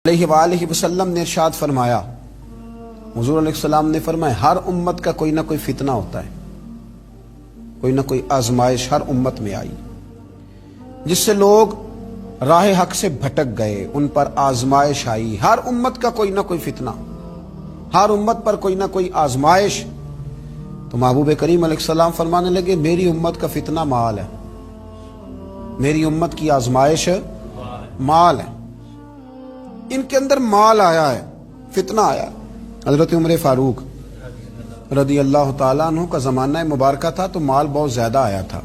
علیہ وآلہ وسلم نے ارشاد فرمایا، حضور علیہ السلام نے فرمایا ہر امت کا کوئی نہ کوئی فتنہ ہوتا ہے، کوئی نہ کوئی آزمائش ہر امت میں آئی جس سے لوگ راہ حق سے بھٹک گئے، ان پر آزمائش آئی۔ ہر امت کا کوئی نہ کوئی فتنہ، ہر امت پر کوئی نہ کوئی آزمائش۔ تو محبوب کریم علیہ السلام فرمانے لگے میری امت کا فتنہ مال ہے، میری امت کی آزمائش مال ہے، ان کے اندر مال آیا ہے، فتنہ آیا۔ حضرت عمر فاروق رضی اللہ تعالیٰ عنہ کا زمانہ مبارکہ تھا تو مال بہت زیادہ آیا تھا۔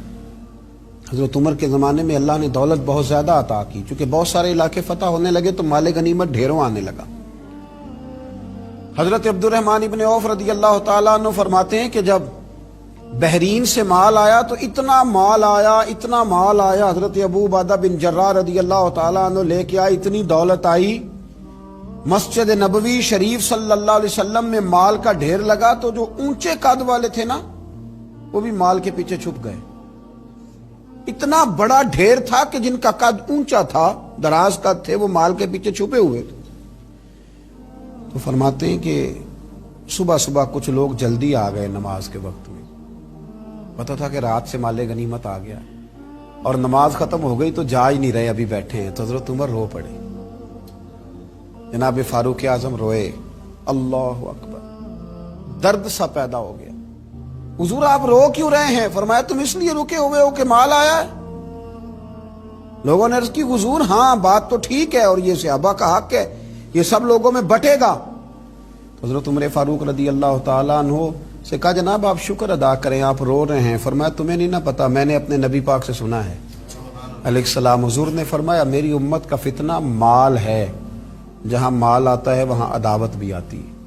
حضرت عمر کے زمانے میں اللہ نے دولت بہت زیادہ عطا کی، چونکہ بہت سارے علاقے فتح ہونے لگے تو مال غنیمت ڈھیروں آنے لگا۔ حضرت عبد الرحمن ابن عوف رضی اللہ تعالیٰ عنہ فرماتے ہیں کہ جب بحرین سے مال آیا تو اتنا مال آیا، اتنا مال آیا، حضرت ابو عبیدہ بن جراح رضی اللہ تعالیٰ عنہ لے کے آئے، اتنی دولت آئی، مسجد نبوی شریف صلی اللہ علیہ وسلم میں مال کا ڈھیر لگا تو جو اونچے قد والے تھے نا وہ بھی مال کے پیچھے چھپ گئے۔ اتنا بڑا ڈھیر تھا کہ جن کا قد اونچا تھا، دراز قد تھے، وہ مال کے پیچھے چھپے ہوئے تھے۔ تو فرماتے ہیں کہ صبح صبح کچھ لوگ جلدی آ گئے نماز کے وقت میں، پتہ تھا کہ رات سے مال غنیمت آ گیا اور نماز ختم ہو گئی تو جا ہی نہیں رہے، ابھی بیٹھے ہیں۔ تو حضرت عمر رو پڑے، جناب فاروق اعظم روئے، اللہ اکبر، درد سا پیدا ہو گیا۔ حضور آپ رو کیوں رہے ہیں؟ فرمایا تم اس لیے رکے ہوئے ہو کہ مال آیا ہے؟ لوگوں نے عرض کی حضور ہاں بات تو ٹھیک ہے اور یہ صحابہ کا حق ہے، یہ سب لوگوں میں بٹے گا۔ تو حضرت عمر فاروق رضی اللہ تعالیٰ عنہ سے کہا جناب آپ شکر ادا کریں، آپ رو رہے ہیں۔ فرمایا تمہیں نہیں نہ پتا، میں نے اپنے نبی پاک سے سنا ہے علیہ السلام، حضور نے فرمایا میری امت کا فتنہ مال ہے، جہاں مال آتا ہے وہاں عداوت بھی آتی ہے،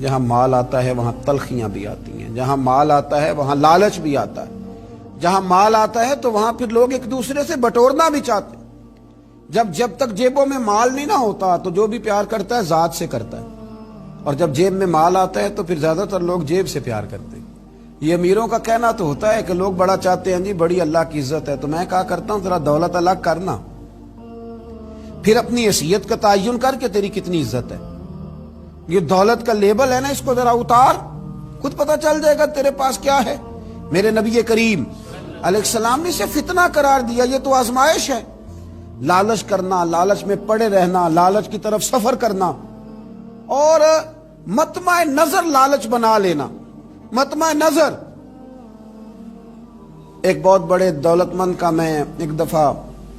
جہاں مال آتا ہے وہاں تلخیاں بھی آتی ہیں، جہاں مال آتا ہے وہاں لالچ بھی آتا ہے، جہاں مال آتا ہے تو وہاں پھر لوگ ایک دوسرے سے بٹورنا بھی چاہتے ہیں۔ جب تک جیبوں میں مال نہیں نہ ہوتا تو جو بھی پیار کرتا ہے ذات سے کرتا ہے، اور جب جیب میں مال آتا ہے تو پھر زیادہ تر لوگ جیب سے پیار کرتے ہیں۔ یہ امیروں کا کہنا تو ہوتا ہے کہ لوگ بڑا چاہتے ہیں جی بڑی اللہ کی عزت ہے، تو میں کہا کرتا ہوں ذرا دولت الگ کرنا، پھر اپنی حیثیت کا تعین کر کے تیری کتنی عزت ہے۔ یہ دولت کا لیبل ہے نا، اس کو ذرا اتار، خود پتہ چل جائے گا تیرے پاس کیا ہے۔ میرے نبی کریم علیہ السلام نے اسے فتنہ قرار دیا، یہ تو آزمائش ہے۔ لالچ کرنا، لالچ میں پڑے رہنا، لالچ کی طرف سفر کرنا، اور مطمع نظر لالچ بنا لینا، مطمع نظر۔ ایک بہت بڑے دولت مند کا میں ایک دفعہ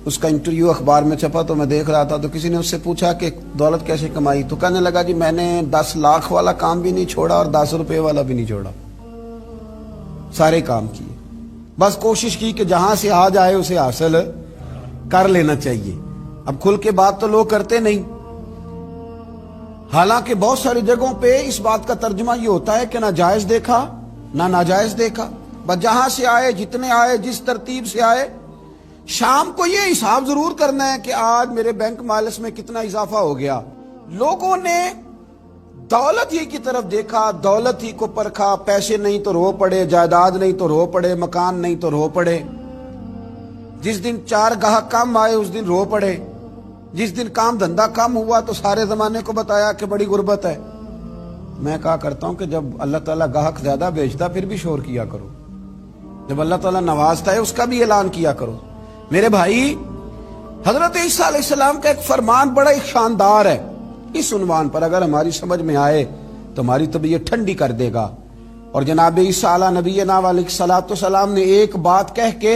اس کا انٹرویو اخبار میں چھپا تو میں دیکھ رہا تھا، تو کسی نے اس سے پوچھا کہ دولت کیسے کمائی، تو کہنے لگا جی میں نے 10 لاکھ والا کام بھی نہیں چھوڑا اور 10 روپے والا بھی نہیں چھوڑا، سارے کام کیے، بس کوشش کی کہ جہاں سے آ جائے اسے حاصل کر لینا چاہیے۔ اب کھل کے بات تو لوگ کرتے نہیں، حالانکہ بہت ساری جگہوں پہ اس بات کا ترجمہ یہ ہوتا ہے کہ نہ جائز دیکھا نہ ناجائز دیکھا، بس جہاں سے آئے، جتنے آئے، جس ترتیب سے آئے۔ شام کو یہ حساب ضرور کرنا ہے کہ آج میرے بینک بیلنس میں کتنا اضافہ ہو گیا۔ لوگوں نے دولت ہی کی طرف دیکھا، دولت ہی کو پرکھا، پیسے نہیں تو رو پڑے، جائیداد نہیں تو رو پڑے، مکان نہیں تو رو پڑے، جس دن 4 گاہک کم آئے اس دن رو پڑے، جس دن کام دھندا کم ہوا تو سارے زمانے کو بتایا کہ بڑی غربت ہے۔ میں کہا کرتا ہوں کہ جب اللہ تعالیٰ گاہک زیادہ بیچتا پھر بھی شور کیا کرو، جب اللہ تعالیٰ نوازتا ہے اس کا بھی اعلان کیا کرو۔ میرے بھائی، حضرت عیسیٰ علیہ السلام کا ایک فرمان بڑا ہی شاندار ہے، اس عنوان پر اگر ہماری سمجھ میں آئے تو ہماری طبیعت ٹھنڈی کر دے گا۔ اور جناب عیسیٰ علیہ نبینا علیہ الصلوۃ والسلام نے ایک بات کہہ کے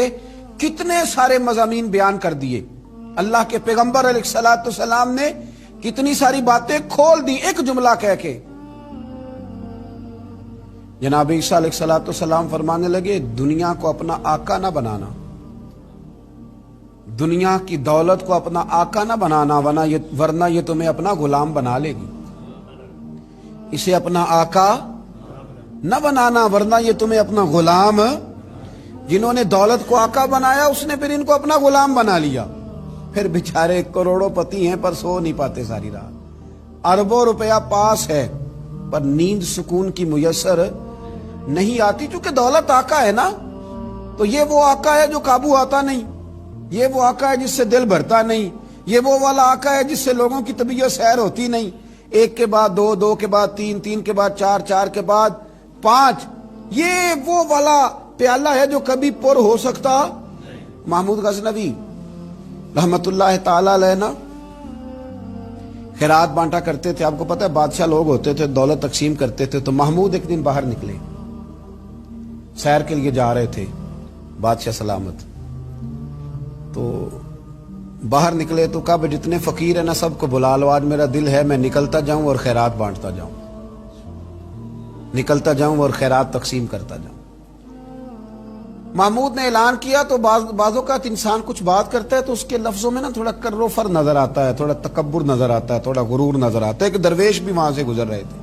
کتنے سارے مضامین بیان کر دیے، اللہ کے پیغمبر علیہ الصلوۃ والسلام نے کتنی ساری باتیں کھول دی ایک جملہ کہہ کے۔ جناب عیسیٰ علیہ الصلوۃ والسلام فرمانے لگے دنیا کو اپنا آقا نہ بنانا، دنیا کی دولت کو اپنا آقا نہ بنانا، ورنہ یہ تمہیں اپنا غلام بنا لے گی۔ اسے اپنا آقا نہ بنانا ورنہ یہ تمہیں اپنا غلام۔ جنہوں نے دولت کو آقا بنایا اس نے پھر ان کو اپنا غلام بنا لیا، پھر بیچارے کروڑوں پتی ہیں پر سو نہیں پاتے ساری رات، اربوں روپیہ پاس ہے پر نیند سکون کی میسر نہیں آتی، چونکہ دولت آقا ہے نا، تو یہ وہ آقا ہے جو قابو آتا نہیں، یہ وہ آقا ہے جس سے دل بھرتا نہیں، یہ وہ والا آقا ہے جس سے لوگوں کی طبیعت سیر ہوتی نہیں، ایک کے بعد دو، دو کے بعد تین، تین کے بعد چار، چار کے بعد پانچ، یہ وہ والا پیالہ ہے جو کبھی پر ہو سکتا۔ محمود غزنوی رحمت اللہ تعالی علیہ نا خیرات بانٹا کرتے تھے۔ آپ کو پتہ ہے بادشاہ لوگ ہوتے تھے، دولت تقسیم کرتے تھے، تو محمود ایک دن باہر نکلے، سیر کے لیے جا رہے تھے، بادشاہ سلامت، تو باہر نکلے تو کہا جتنے فقیر ہیں نا سب کو بلا لو، آج میرا دل ہے میں نکلتا جاؤں اور خیرات بانٹتا جاؤں، نکلتا جاؤں اور خیرات تقسیم کرتا جاؤں۔ محمود نے اعلان کیا تو بعض اوقات انسان کچھ بات کرتا ہے تو اس کے لفظوں میں نا تھوڑا کر و فر نظر آتا ہے، تھوڑا تکبر نظر آتا ہے، تھوڑا غرور نظر آتا ہے۔ ایک درویش بھی وہاں سے گزر رہے تھے،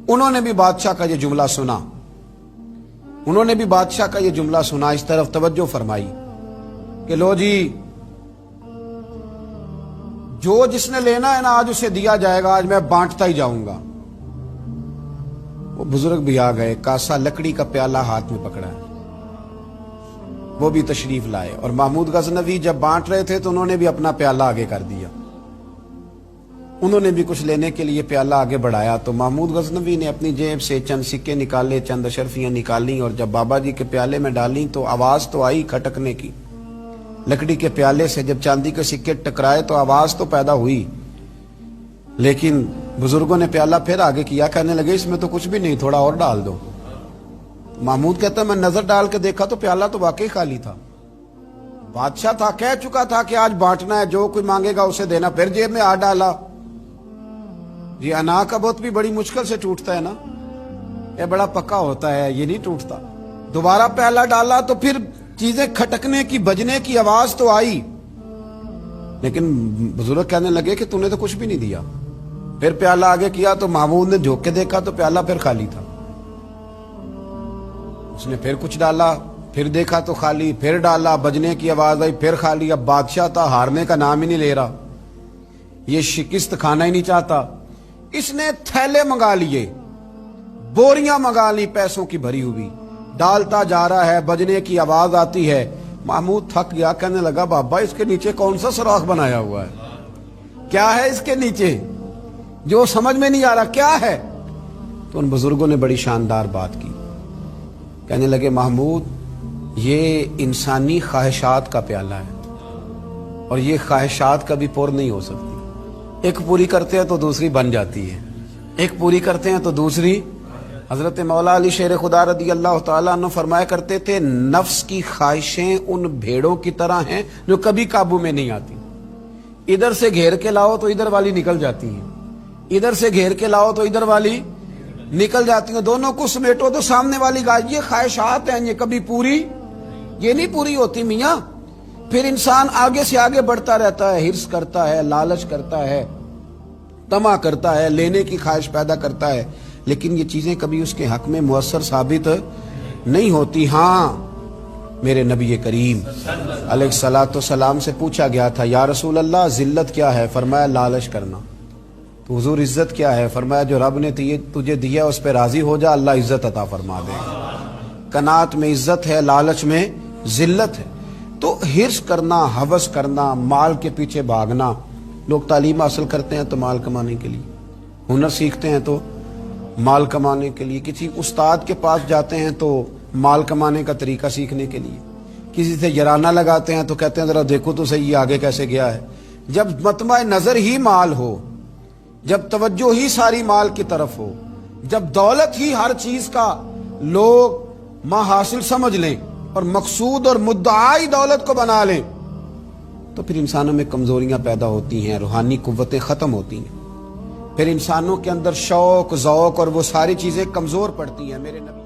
انہوں نے بھی بادشاہ کا یہ جملہ سنا، انہوں نے بھی بادشاہ کا یہ جملہ سنا، اس طرف توجہ فرمائی کہ لو جی جو جس نے لینا ہے نا آج اسے دیا جائے گا، آج میں بانٹتا ہی جاؤں گا۔ وہ بزرگ بھی آ گئے، کاسا لکڑی کا پیالہ ہاتھ میں پکڑا ہے، وہ بھی تشریف لائے، اور محمود غزنوی جب بانٹ رہے تھے تو انہوں نے بھی اپنا پیالہ آگے کر دیا، انہوں نے بھی کچھ لینے کے لیے پیالہ آگے بڑھایا۔ تو محمود غزنوی نے اپنی جیب سے چند سکے نکالے، چند اشرفیاں نکالیں، اور جب بابا جی کے پیالے میں ڈالیں تو آواز تو آئی کھٹکنے کی، لکڑی کے پیالے سے جب چاندی کے سکے ٹکرائے تو آواز تو پیدا ہوئی، لیکن بزرگوں نے پیالہ پھر آگے کیا، کہنے لگے اس میں تو کچھ بھی نہیں، تھوڑا اور ڈال دو۔ محمود کہتا ہے میں نظر ڈال کے دیکھا تو پیالہ تو واقعی خالی تھا، بادشاہ تھا، کہہ چکا تھا کہ آج بانٹنا ہے، جو کوئی مانگے گا اسے دینا، پھر جیب میں ہاتھ ڈالا۔ یہ انا کا بت بھی بڑی مشکل سے ٹوٹتا ہے نا، یہ بڑا پکا ہوتا ہے، یہ نہیں ٹوٹتا۔ دوبارہ پیالہ ڈالا تو پھر چیزیں کھٹکنے کی، بجنے کی آواز تو آئی، لیکن بزرگ کہنے لگے کہ تُو نے تو کچھ بھی نہیں دیا۔ پھر پیالہ آگے کیا تو محمود نے جھوک کے دیکھا تو پیالہ پھر خالی تھا، اس نے پھر کچھ ڈالا، پھر دیکھا تو خالی، پھر ڈالا، بجنے کی آواز آئی، پھر خالی۔ اب بادشاہ تھا، ہارنے کا نام ہی نہیں لے رہا، یہ شکست کھانا ہی نہیں چاہتا، اس نے تھیلے منگا لیے، بوریاں منگا لی پیسوں کی بھری ہوئی، ڈالتا جا رہا ہے، بجنے کی آواز آتی ہے۔ محمود تھک گیا، کہنے لگا بابا اس کے نیچے کون سا سوراخ بنایا ہوا ہے، کیا ہے اس کے نیچے جو سمجھ میں نہیں آ رہا، کیا ہے؟ تو ان بزرگوں نے بڑی شاندار بات کی، کہنے لگے محمود یہ انسانی خواہشات کا پیالہ ہے، اور یہ خواہشات کبھی پور نہیں ہو سکتی، ایک پوری کرتے ہیں تو دوسری بن جاتی ہے، ایک پوری کرتے ہیں تو دوسری۔ حضرت مولا علی شیر خدا رضی اللہ تعالیٰ عنہ فرمایا کرتے تھے نفس کی خواہشیں ان بھیڑوں کی طرح ہیں جو کبھی قابو میں نہیں آتی، ادھر سے گھیر کے لاؤ تو ادھر والی نکل جاتی ہیں، ادھر سے گھیر کے لاؤ تو ادھر والی نکل جاتی ہیں، دونوں کو سمیٹو تو سامنے والی گائے۔ یہ خواہشات ہیں، یہ کبھی پوری یہ نہیں پوری ہوتی میاں۔ پھر انسان آگے سے آگے بڑھتا رہتا ہے، ہرس کرتا ہے، لالچ کرتا ہے، طمع کرتا ہے، لینے کی خواہش پیدا کرتا ہے، لیکن یہ چیزیں کبھی اس کے حق میں مؤثر ثابت نہیں ہوتی۔ ہاں میرے نبی کریم علیہ الصلوۃ والسلام سے پوچھا گیا تھا یا رسول اللہ ذلت کیا ہے؟ فرمایا لالچ کرنا۔ تو حضور عزت کیا ہے؟ فرمایا جو رب نے تجھے دیا اس پہ راضی ہو جا، اللہ عزت عطا فرما دے گا۔ قناعت میں عزت ہے، لالچ میں ذلت ہے۔ تو ہرس کرنا، ہوس کرنا، مال کے پیچھے بھاگنا، لوگ تعلیم حاصل کرتے ہیں تو مال کمانے کے لیے، ہنر سیکھتے ہیں تو مال کمانے کے لیے، کسی استاد کے پاس جاتے ہیں تو مال کمانے کا طریقہ سیکھنے کے لیے، کسی سے یارانہ لگاتے ہیں تو کہتے ہیں ذرا دیکھو تو صحیح آگے کیسے گیا ہے۔ جب مطمع نظر ہی مال ہو، جب توجہ ہی ساری مال کی طرف ہو، جب دولت ہی ہر چیز کا لوگ ماں حاصل سمجھ لیں اور مقصود اور مدعائی دولت کو بنا لیں، تو پھر انسانوں میں کمزوریاں پیدا ہوتی ہیں، روحانی قوتیں ختم ہوتی ہیں، پھر انسانوں کے اندر شوق، ذوق اور وہ ساری چیزیں کمزور پڑتی ہیں۔ میرے نبی